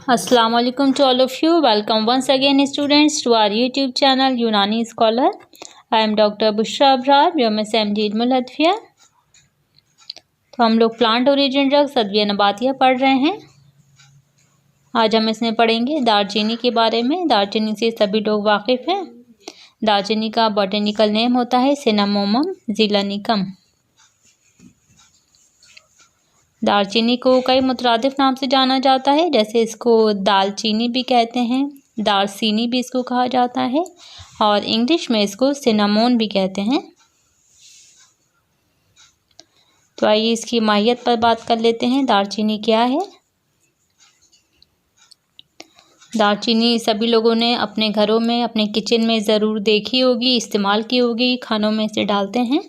Assalamu alaikum to all of you. Welcome once again students to our YouTube channel Unani Scholar. I am Dr. Bushra Abrar, BMSMD मुलहदफिया। तो हम लोग plant origin drugs अद्विया नबातिया पढ़ रहे हैं। आज हम इसमें पढ़ेंगे दालचीनी के बारे में। दालचीनी से सभी लोग वाकिफ़ हैं। दालचीनी का बॉटनिकल नेम होता है सिनामोमम ज़िलानिकम। दालचीनी को कई मुतरादिफ नाम से जाना जाता है, जैसे इसको दालचीनी भी कहते हैं, दालचीनी भी इसको कहा जाता है और इंग्लिश में इसको सिनामोन भी कहते हैं। तो आइए इसकी माहियत पर बात कर लेते हैं। दालचीनी क्या है? दालचीनी सभी लोगों ने अपने घरों में, अपने किचन में ज़रूर देखी होगी, इस्तेमाल की होगी, खानों में इसे डालते हैं।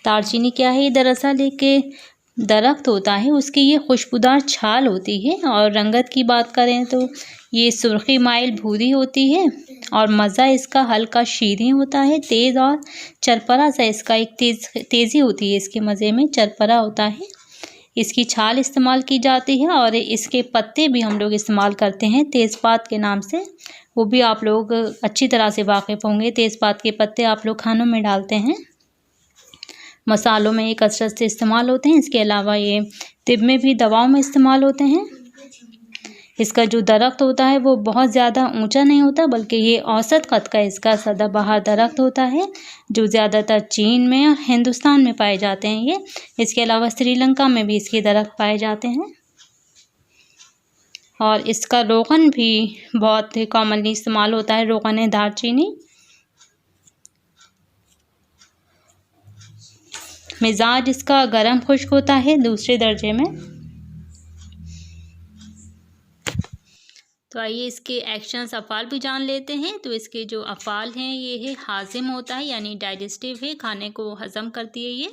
दालचीनी क्या है? दरअसल एक दरख्त होता है, उसकी ये खुशबूदार छाल होती है और रंगत की बात करें तो ये सुर्खी माइल भूरी होती है और मज़ा इसका हल्का शीरीं होता है, तेज़ और चरपरा सा इसका एक तेज़ी होती है। इसके मज़े में चरपरा होता है। इसकी छाल इस्तेमाल की जाती है और इसके पत्ते भी हम लोग इस्तेमाल करते हैं तेज़पात के नाम से। वो भी आप लोग अच्छी तरह से वाकिफ़ होंगे। तेज़पात के पत्ते आप लोग खानों में डालते हैं, मसालों में ये कसरत से इस्तेमाल होते हैं। इसके अलावा ये तिब में भी, दवाओं में इस्तेमाल होते हैं। इसका जो दरख्त होता है वो बहुत ज़्यादा ऊंचा नहीं होता, बल्कि ये औसत कद का इसका सदाबहार दरख्त होता है, जो ज़्यादातर चीन में और हिंदुस्तान में पाए जाते हैं ये। इसके अलावा श्रीलंका में भी इसके दरख्त पाए जाते हैं और इसका रोगन भी बहुत कॉमनली इस्तेमाल होता है, रोगन दालचीनी। मिजाज इसका गर्म खुश्क होता है दूसरे दर्जे में। तो आइए इसके एक्शंस अफ़ाल भी जान लेते हैं। तो इसके जो अफ़ाल हैं ये है हाजिम होता है, यानी डाइजेस्टिव है, खाने को हज़म करती है ये।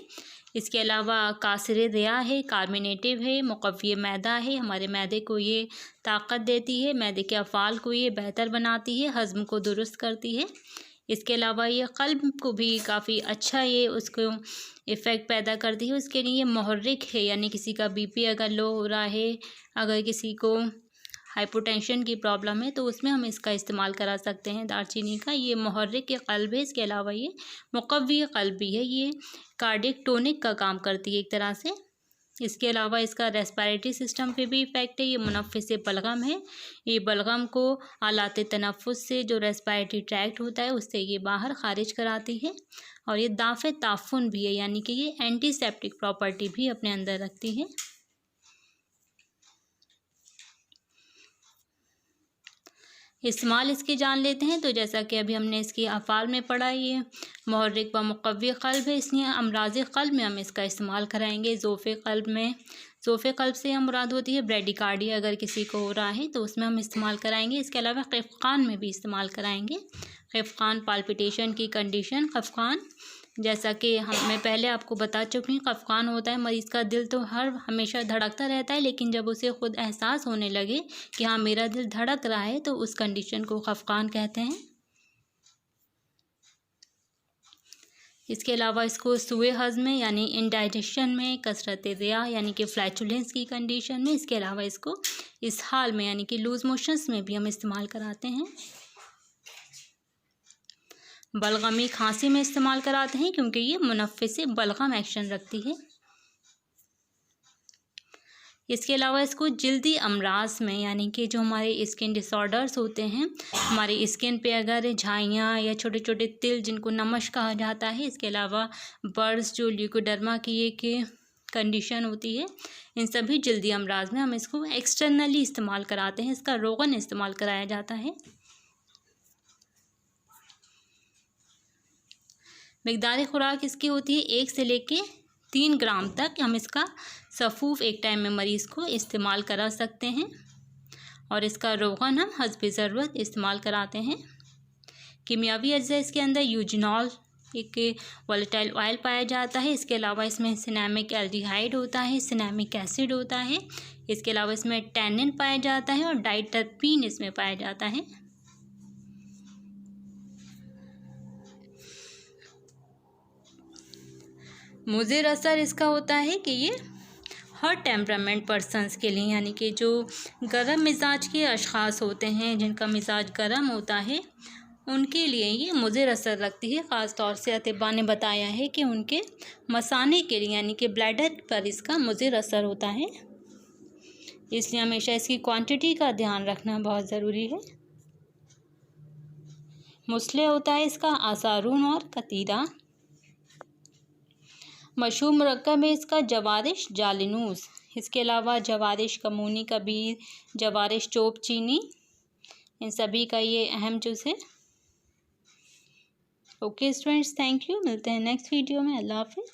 इसके अलावा कासिर रिया है, कार्मिनेटिव है, मुक़व्वी मैदा है, हमारे मैदे को ये ताकत देती है, मैदे के अफ़ाल को ये बेहतर बनाती है, हज़म को दुरुस्त करती है। इसके अलावा ये क़ल्ब को भी काफ़ी अच्छा ये उसको इफ़ेक्ट पैदा करती है। उसके लिए मुहर्रिक है, यानी किसी का बीपी अगर लो हो रहा है, अगर किसी को हाइपोटेंशन की प्रॉब्लम है, तो उसमें हम इसका इस्तेमाल करा सकते हैं दालचीनी का। ये मुहर्रिक क़ल्ब है। इसके अलावा ये मुक़व्वी क़ल्ब भी है, ये कार्डियक टोनिक का काम करती है एक तरह से। इसके अलावा इसका रेस्पिरेटरी सिस्टम पे भी इफ़ेक्ट है। ये मुनफ़्फ़िस बलगम है, ये बलगम को आलात तनफ़ुस से, जो रेस्पिरेटरी ट्रैक्ट होता है, उससे ये बाहर ख़ारिज कराती है। और ये दाफ़े ताफ़ुन भी है, यानी कि ये एंटीसेप्टिक प्रॉपर्टी भी अपने अंदर रखती है। इस्तेमाल इसके जान लेते हैं। तो जैसा कि अभी हमने इसकी अफ़ाल में पढ़ा, ये मुहर्रिक व मुक़व्वी क़ल्ब है, इसलिए अमराज़ क़ल्ब में हम इसका इस्तेमाल कराएंगे। ज़ोफ़े क़ल्ब में, ज़ोफ़े क़ल्ब से हम मुराद होती है ब्रेडिकार्डिया, अगर किसी को हो रहा है तो उसमें हम इस्तेमाल कराएंगे। इसके अलावा ख़फ़क़ान में भी इस्तेमाल कराएंगे। ख़फ़क़ान पाल्पिटेशन की कंडीशन, ख़फ़क़ान, जैसा कि मैं पहले आपको बता चुकी हूँ, ख़फ़क़ान होता है मरीज़ का दिल तो हमेशा धड़कता रहता है, लेकिन जब उसे ख़ुद एहसास होने लगे कि हाँ मेरा दिल धड़क रहा है, तो उस कंडीशन को ख़फ़क़ान कहते हैं। इसके अलावा इसको सूए हज़्म में, यानी इंडाइजेशन में, कसरत रिया यानी कि फ्लैचुलेंस की कंडीशन में, इसके अलावा इसको इसहाल में, यानी कि लूज़ मोशंस में भी हम इस्तेमाल कराते हैं। बलगमी खांसी में इस्तेमाल कराते हैं, क्योंकि ये मुनफ़्फ़िस बलगम एक्शन रखती है। इसके अलावा इसको जल्दी अमराज में, यानी कि जो हमारे स्किन डिसऑर्डर्स होते हैं, हमारी स्किन पे अगर झाइयाँ या छोटे छोटे तिल, जिनको नमश कहा जाता है, इसके अलावा बर्ड्स, जो ल्यूकोडर्मा की एक कंडीशन होती है, इन सभी जल्दी अमराज में हम इसको एक्सटर्नली इस्तेमाल कराते हैं। इसका रोगन इस्तेमाल कराया जाता है। मिक़दार खुराक इसकी होती है 1 से लेके 3 ग्राम तक। हम इसका सफ़ूफ़ एक टाइम में मरीज़ को इस्तेमाल करा सकते हैं और इसका रोगन हम हस्बे ज़रूरत इस्तेमाल कराते हैं। कीमियावी अज्जा इसके अंदर यूजनॉल एक वोलेटाइल ऑयल पाया जाता है। इसके अलावा इसमें सिनेमिक एल्डिहाइड होता है, सिनेमिक एसिड होता है। इसके अलावा इसमें टैनिन पाया जाता है और डाइटरपीन इसमें पाया जाता है। मुज़िर असर इसका होता है कि ये हॉट टेम्परामेंट पर्सनस के लिए, यानी कि जो गर्म मिजाज के अशख़ास होते हैं, जिनका मिजाज गर्म होता है, उनके लिए ये मुज़िर असर रखती है। ख़ास तौर से अतिबा ने बताया है कि उनके मसाने के लिए, यानी कि ब्लैडर पर इसका मुज़िर असर होता है, इसलिए हमेशा इसकी क्वांटिटी का ध्यान रखना बहुत ज़रूरी है। मुस्ले होता है इसका आसारून और कतीरा। मशहूर मुरक्कब है इसका जवारिश जालिनूस। इसके अलावा जवारिश कमूनी कबीर, जवारिश चोप चीनी, इन सभी का ये अहम जुज़ है। Okay students, thank you. मिलते हैं नेक्स्ट वीडियो में। अल्लाह हाफ़िज़।